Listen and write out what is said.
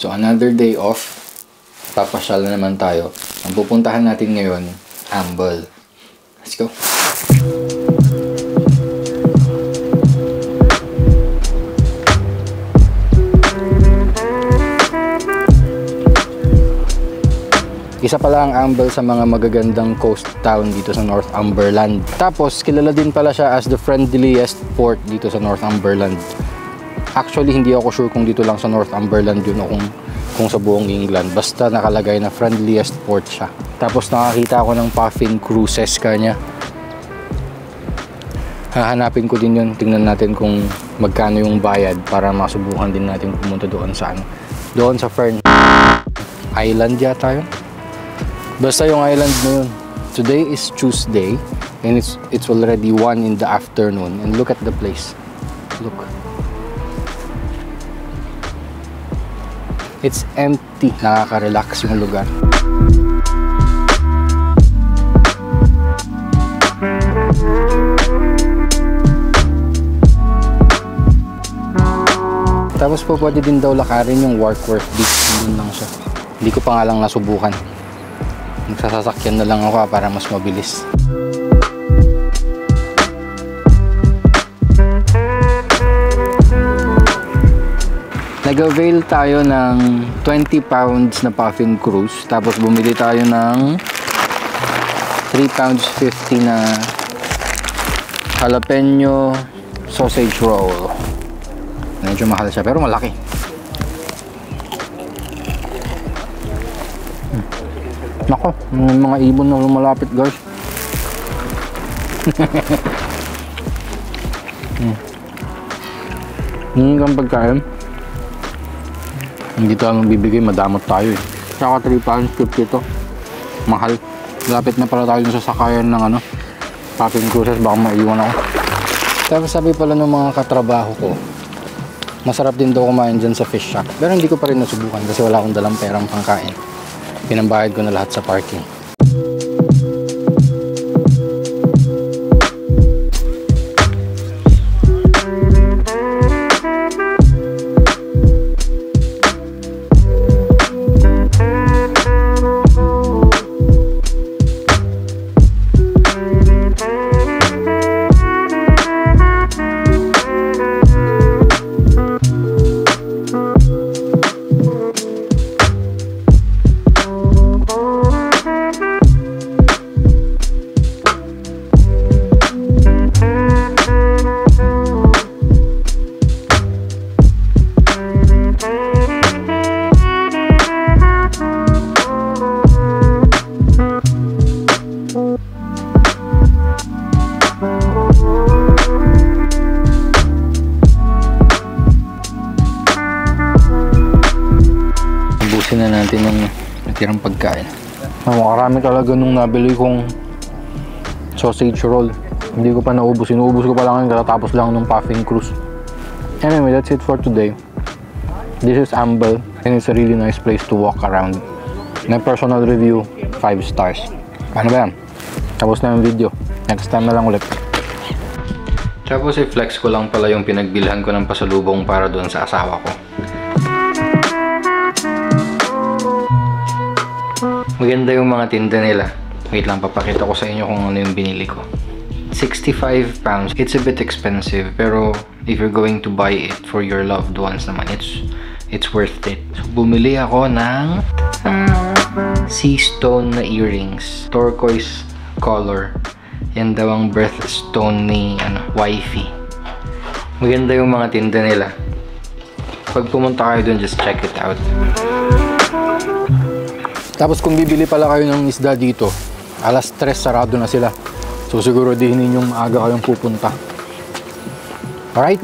So another day off, papasyal na naman tayo. Ang pupuntahan natin ngayon, Amble. Let's go! Isa pala ang Amble sa mga magagandang coast town dito sa Northumberland. Tapos kilala din pala siya as the friendliest port dito sa Northumberland. Actually, hindi ako sure kung dito lang sa Northumberland yun o kung sa buong England. Basta nakalagay na friendliest port siya. Tapos nakakita ako ng Puffin Cruises kanya. Hahanapin ko din yun. Tingnan natin kung magkano yung bayad para masubukan din natin pumunta doon sa doon sa Fern Island yata yun. Basta yung island na yun. Today is Tuesday and it's already 1 in the afternoon. And look at the place. Look. It's empty. Nakaka-relax yung lugar. Tapos po pwede din daw lakarin yung Warkworth Beach. Doon lang siya. Hindi ko pa nga lang nasubukan. Nagsasasakyan na lang ako para mas mabilis. Nag-avail tayo ng 20 pounds na Puffin Cruise. Tapos bumili tayo ng 3 pounds 50 na jalapeno sausage roll. Medyo mahal siya pero malaki. Nako, may mga ibon na lumalapit guys. Ang pagkain. Hindi tayo magbibigay, madamot tayo eh. Saka 3 pounds 50 to. Mahal. Lapit na pala tayo sa sakayan ng Puffin Cruises, baka maiwan ako. Tapos sabi pala ng mga katrabaho ko, masarap din daw kumain dyan sa fish shack. Pero hindi ko pa rin nasubukan kasi wala akong dalang perang pangkain. Pinambayad ko na lahat sa parking. Na natin yung natirang pagkain. Makarami talaga nung nabili kong sausage roll. Hindi ko pa naubos. Inuubos ko pa lang yung katatapos lang ng Puffin Cruise. Anyway, that's it for today. This is Amble and it's a really nice place to walk around. My personal review, 5 stars. Ano ba yan? Tapos na yung video. Next time na lang ulit. Tapos i-flex ko lang pala yung pinagbilhan ko ng pasalubong para doon sa asawa ko. Maganda yung mga tinda nila. Wait lang, papakita ko sa inyo kung ano yung binili ko. 65 pounds. It's a bit expensive, pero if you're going to buy it for your loved ones naman, it's worth it. So, bumili ako ng sea stone na earrings. Turquoise color. Yan daw ang birthstone ni wifey. Maganda yung mga tinda nila. Pag pumunta kayo dun, just check it out. Tapos kung bibili pala kayo ng isda dito, alas 3 sarado na sila. So siguro din ninyong maaga kayong pupunta. Alright?